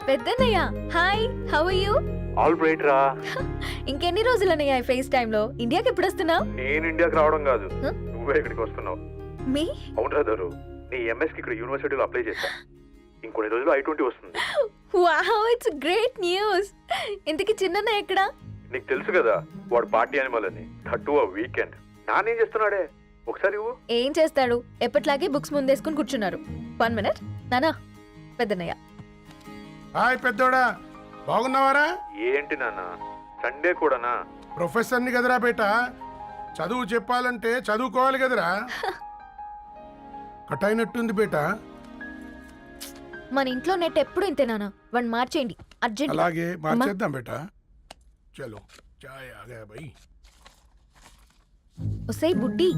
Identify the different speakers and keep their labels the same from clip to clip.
Speaker 1: Peddannayya hi, how are you?
Speaker 2: All right రా.
Speaker 1: ఇంకెన్ని రోజులన్నయ్య ఈ ఫేస్ టైమ్ లో? ఇండియాకి ఎప్పుడు వస్తున్నావు?
Speaker 2: నేను ఇండియాకి రావడం కాదు, నువ్వే ఇక్కడికి వస్తున్నావు.
Speaker 1: మీ
Speaker 2: అవును రాదారు, నీ ఎంఎస్ కి ఇక్కడ యూనివర్సిటీలో అప్లై చేశా. ఇంకొన్ని రోజులు I-20 వస్తుంది.
Speaker 1: Wow, it's great news. ఇంతకి చిన్నన్నయ్య ఎక్కడా?
Speaker 2: నీకు తెలుసు కదా వాడు పార్టీ అనిమల్ అని, థర్టూ ఆ వీకెండ్. నానేం చేస్తున్నాడే ఒకసారి ఇవ్వు.
Speaker 1: ఏం చేస్తాడు, ఎప్పట్లాగే బుక్స్ ముందేసుకుని కూర్చున్నారు. 1 మినిట్ నానా. పెద్దన్నయ్య
Speaker 3: హాయ్ పెద్దోడా, బాగున్నావారా?
Speaker 2: ఏంటి నాన్న సండే కూడానా?
Speaker 3: ప్రొఫెసర్ని కదరా బేట, చదువు చెప్పాలంటే చదువుకోవాలి కదరా. కట్ అయినట్టుంది బేట.
Speaker 1: మన ఇంట్లో నెట్ ఎప్పుడు ఇంతే నానా, వన్ మార్చేయండి అర్జెంట్.
Speaker 3: అలాగే మార్చేద్దాం బేట. చలో చాయ్ ఆగా భయ్.
Speaker 1: ఒసేయ్ బుడ్డి,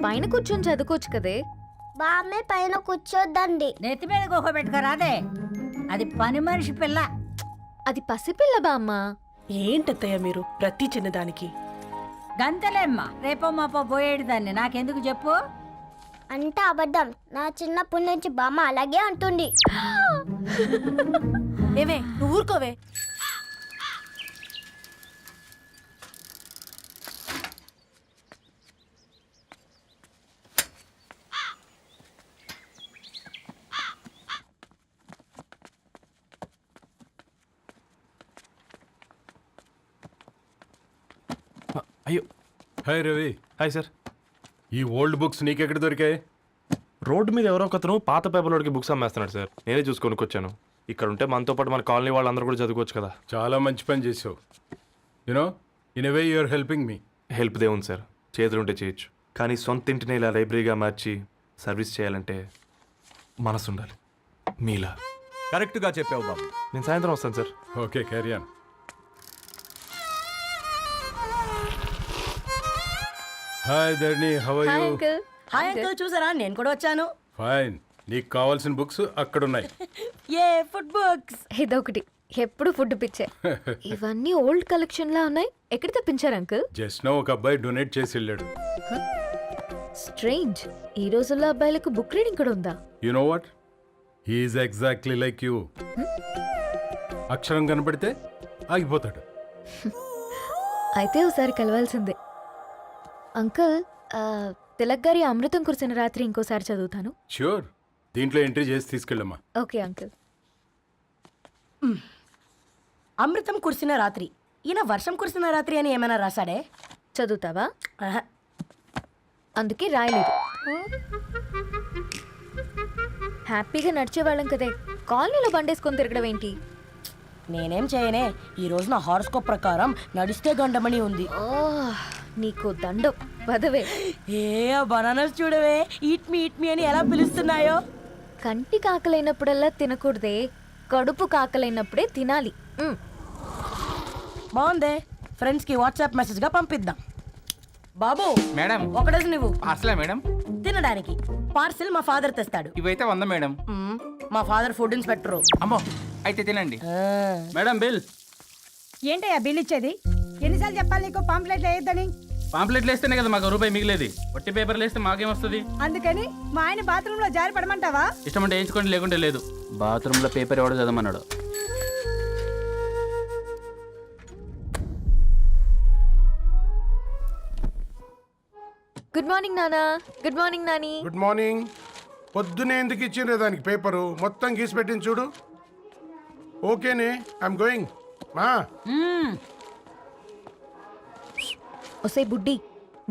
Speaker 1: పైన కూర్చొని చదువుకోవచ్చు కదే.
Speaker 4: బామ్మే పైన కూర్చోద్దండి.
Speaker 5: నెత్తి మీద గుహ పెట్టుకోరాదే, అది పని మనిషి పిల్ల.
Speaker 1: అది పసిపిల్ల బామ్మ.
Speaker 6: ఏంటత్తయ్య మీరు ప్రతి చిన్నదానికి?
Speaker 5: గంతలేమ్మా, రేపో మాపో పోయేడు దాన్ని నాకెందుకు చెప్పు.
Speaker 4: అంటే అబద్ధం. నా చిన్నప్పటి నుంచి బామ్మ అలాగే అంటుంది.
Speaker 6: ఏవే నువ్వు ఊరుకోవే.
Speaker 7: అయ్యో,
Speaker 8: హాయ్ రవి.
Speaker 7: Hi sir.
Speaker 8: ఈ ఓల్డ్ బుక్స్ నీకెక్కడ దొరికాయి?
Speaker 7: రోడ్డు మీద ఎవరో ఒకతను పాత పేపర్లోకి బుక్స్ అమ్మేస్తున్నాడు సార్. నేనే చూసుకొని వచ్చాను. ఇక్కడ ఉంటే మనతో పాటు మన కాలనీ వాళ్ళందరూ కూడా చదువుకోవచ్చు కదా.
Speaker 8: చాలా మంచి పని చేసావు. You know in a way you are helping me.
Speaker 7: Help దే ఉంది సార్, చేతులుంటే చేయొచ్చు. కానీ సొంత ఇంటిని ఇలా లైబ్రరీగా మార్చి సర్వీస్ చేయాలంటే మనసు ఉండాలి. మీలా.
Speaker 9: కరెక్ట్గా చెప్పావు బాబు.
Speaker 7: నేను సాయంత్రం వస్తాను sir.
Speaker 8: Okay, carry on. Hi Dharni, how are
Speaker 1: hi
Speaker 8: you?
Speaker 1: Uncle.
Speaker 6: Hi uncle, చూసారా నేను కూడా వచ్చాను.
Speaker 8: ఫైన్. నీకు కావాల్సిన బుక్స్ అక్కడ ఉన్నాయి.
Speaker 6: ఏ ఫుడ్ బుక్స్?
Speaker 1: ఇదొకటి, ఎప్పుడు ఫుడ్ పిచ్చే. ఇవన్నీ ఓల్డ్ కలెక్షన్ లా ఉన్నాయి. ఎక్కడ తెప్పించారు అంకుల్?
Speaker 8: జస్ట్ నో ఒక అబ్బాయి డొనేట్ చేసి వెళ్ళాడు.
Speaker 1: స్ట్రేంజ్, ఈ రోజుల్లో అబ్బాయిలకు బుక్ రీడింగ్ కూడా ఉందా?
Speaker 8: You know what, he's exactly like you. అక్షరం కనపడితే ఆగిపోతాడు.
Speaker 1: అయితే ఒకసారి కలవాల్సిందే. అంకుల్, తిలక్ గారి అమృతం కురిసిన రాత్రి ఇంకోసారి చదువుతాను.
Speaker 8: ష్యూర్, దీంట్లో ఎంట్రీ చేసి తీసుకెళ్ళమ్మా.
Speaker 1: Okay uncle.
Speaker 6: అమృతం కురిసిన రాత్రి. ఈయన వర్షం కురిసిన రాత్రి అని ఏమైనా రాశాడే?
Speaker 1: చదువుతావా?
Speaker 6: ఆహా.
Speaker 1: అందుకే రాయలేదు. హ్యాపీగా నడిచేవాళ్ళం కదే, కాలనీలో బండేసుకొని తిరగడం ఏంటి?
Speaker 6: నేనేం చేయనే, ఈ రోజు నా హారోస్కోప్ ప్రకారం నడిస్తే గండమణి ఉంది.
Speaker 1: ఓ, నీకు దండం పదవే.
Speaker 6: ఏ బనానాస్ చూడవే, ఈట్ మీ అని ఎలా పిలుస్తున్నాయో.
Speaker 1: కంటి కాకలైనప్పుడల్లా తినకూడదే, కడుపు కాకలైనప్పుడే తినాలి.
Speaker 6: బాగుందే, ఫ్రెండ్స్ కి వాట్సాప్ మెసేజ్ గా పంపిద్దాం. బాబు
Speaker 9: మేడం,
Speaker 6: ఒకడేసి నువ్వు
Speaker 9: పార్సలా మేడం?
Speaker 6: తినడానికి పార్సిల్ మా ఫాదర్ తెస్తాడు.
Speaker 9: ఇవైతే 100 మేడం.
Speaker 6: మా ఫాదర్ ఫుడ్ ఇన్స్పెక్టర్.
Speaker 9: అమ్మో, అయితే తినండి. Madam bill.
Speaker 5: ఏంటయ్యా బిల్ ఇచ్చేది? ఎన్నిసార్లు చెప్పాలి నీకు పాంప్లెట్లు వేయొద్దని?
Speaker 9: పాంప్లెట్లు వేస్తేనే కదా మాకు రూపాయి మిగిలేది. వట్టి పేపర్లు వేస్తే మాకేమొస్తుంది?
Speaker 5: అందుకని మా ఆయన బాత్రూమ్ లో జారి పడమంటావా?
Speaker 9: ఇష్టం అంటే వేయించుకోండి, లేకుంటే లేదు. బాత్రూంలో పేపర్ ఎవడో చదవమన్నాడు.
Speaker 1: గుడ్ మార్నింగ్ నానా. Good morning Nani.
Speaker 3: Good morning. పొద్దునే ఎందుకు ఇచ్చిండ్రే దానికి పేపరు? మొత్తం గీసి పెట్టింది చూడు. ఓకేనే, ఐఎమ్ గోయింగ్. మా
Speaker 1: ఒసే బుడ్డి,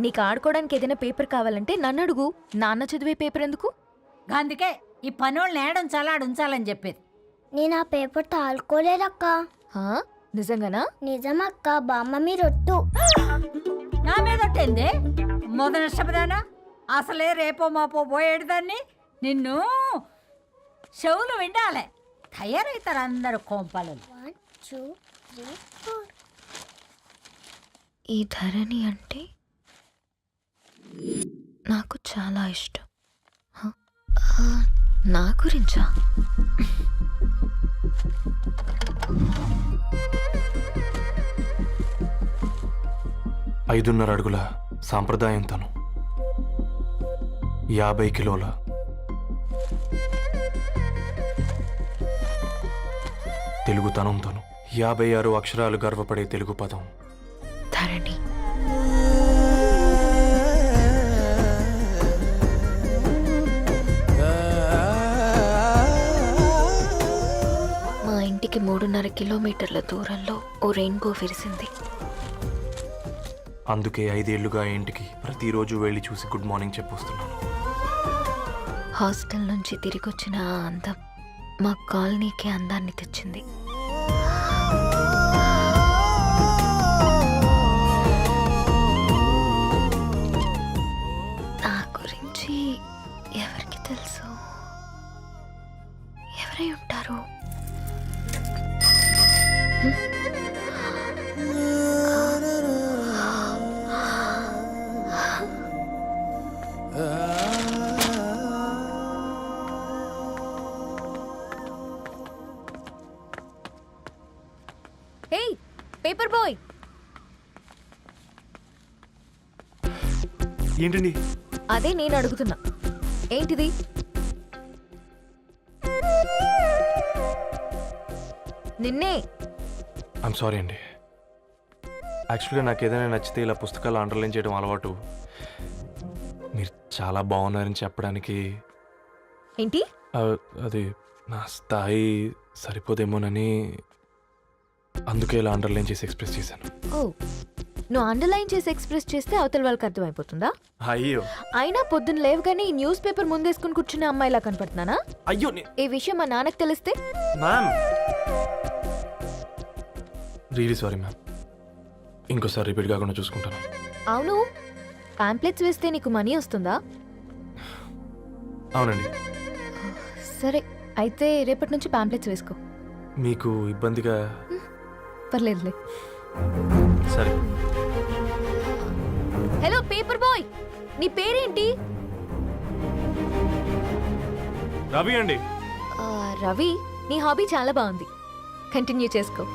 Speaker 1: నీకు ఆడుకోవడానికి ఏదైనా పేపర్ కావాలంటే నన్ను అడుగు. నాన్న చదివే పేపర్ ఎందుకు?
Speaker 5: అందుకే ఈ పనోళ్ళని ఏడుంచాలా ఉంచాలని చెప్పేది.
Speaker 4: నేను ఆ పేపర్ తాలుకోలేదక్క.
Speaker 1: హా, నిజంగానా?
Speaker 4: నిజమక్క, బామ్మ మీరొట్టు.
Speaker 5: నా మీద ఒట్టేంది మొదటి నష్టపదానా? అసలే రేపో మాపో పోయేడు దాన్ని. నిన్ను చెవులు విండాలే, తయారవుతారు అందరు కోంపాలు.
Speaker 4: 1 2 3 4.
Speaker 1: ఈ ధరణి అంటే నాకు చాలా ఇష్టం. నా గురించా?
Speaker 7: ఐదున్నర అడుగుల సాంప్రదాయం తను, 50 కిలోల తెలుగుతనంతోను 56 అక్షరాలు గర్వపడే తెలుగు పదం
Speaker 1: ధరణి. మా ఇంటికి 3.5 కిలోమీటర్ల దూరంలో ఓ రెయిన్బో విరిసింది.
Speaker 7: అందుకే 5 ఏళ్లుగా ఇంటికి ప్రతిరోజు వెళ్ళి చూసి గుడ్ మార్నింగ్ చెప్పొస్తున్నాను.
Speaker 1: హాస్టల్ నుంచి తిరిగొచ్చిన ఆ అందం మా కాలనీకి అందాన్ని తెచ్చింది. నా గురించి ఎవరికి తెలుసు? ఎవరై ఉంటారు? హే పేపర్ బాయ్,
Speaker 7: ఏంటండి?
Speaker 1: అదే నేను అడుగుతున్నా, ఏంటిది? నిన్నే.
Speaker 7: ఐమ్ సారీ అండి. యాక్చువల్గా నాకు ఏదైనా నచ్చితే ఇలా పుస్తకాలు అండర్లైన్ చేయడం అలవాటు. మీరు చాలా బాగున్నారని చెప్పడానికి
Speaker 1: ఏంటి?
Speaker 7: అది నా స్థాయి సరిపోదేమోనని అందుకే ఇలా అండర్లైన్ చేసి ఎక్స్ప్రెస్ చేశాను.
Speaker 1: ఓ, నువ్వు అండర్లైన్ చేసి ఎక్స్ప్రెస్ చేస్తే అవతల వాళ్ళకి అర్థమైపోతుందా?
Speaker 7: అయ్యో
Speaker 1: అయినా పొద్దున్న లేవగానే ఈ న్యూస్ పేపర్ ముందేసుకుని కూర్చునే అమ్మాయిలా కనపడుతున్నానా?
Speaker 7: అయ్యో
Speaker 1: ఈ విషయం మా నాన్నకు తెలిస్తే?
Speaker 7: Ma'am really sorry ma'am. ఇంకోసారి రిపీట్ కాకుండా చూసుకుంటాను.
Speaker 1: అవును, పాంప్లెట్స్ వేస్తే నీకు మనీ వస్తుందా?
Speaker 7: అవునండి.
Speaker 1: సరే, అయితే రేపటి నుంచి పాంప్లెట్స్ వేసుకో.
Speaker 7: మీకు ఇబ్బందిగా?
Speaker 1: పర్లేదులే.
Speaker 7: సరే.
Speaker 1: హలో పేపర్ బాయ్, నీ పేరేంటి?
Speaker 7: రవి అండి.
Speaker 1: రవి, నీ హాబీ చాలా బాగుంది, కంటిన్యూ చేసుకో.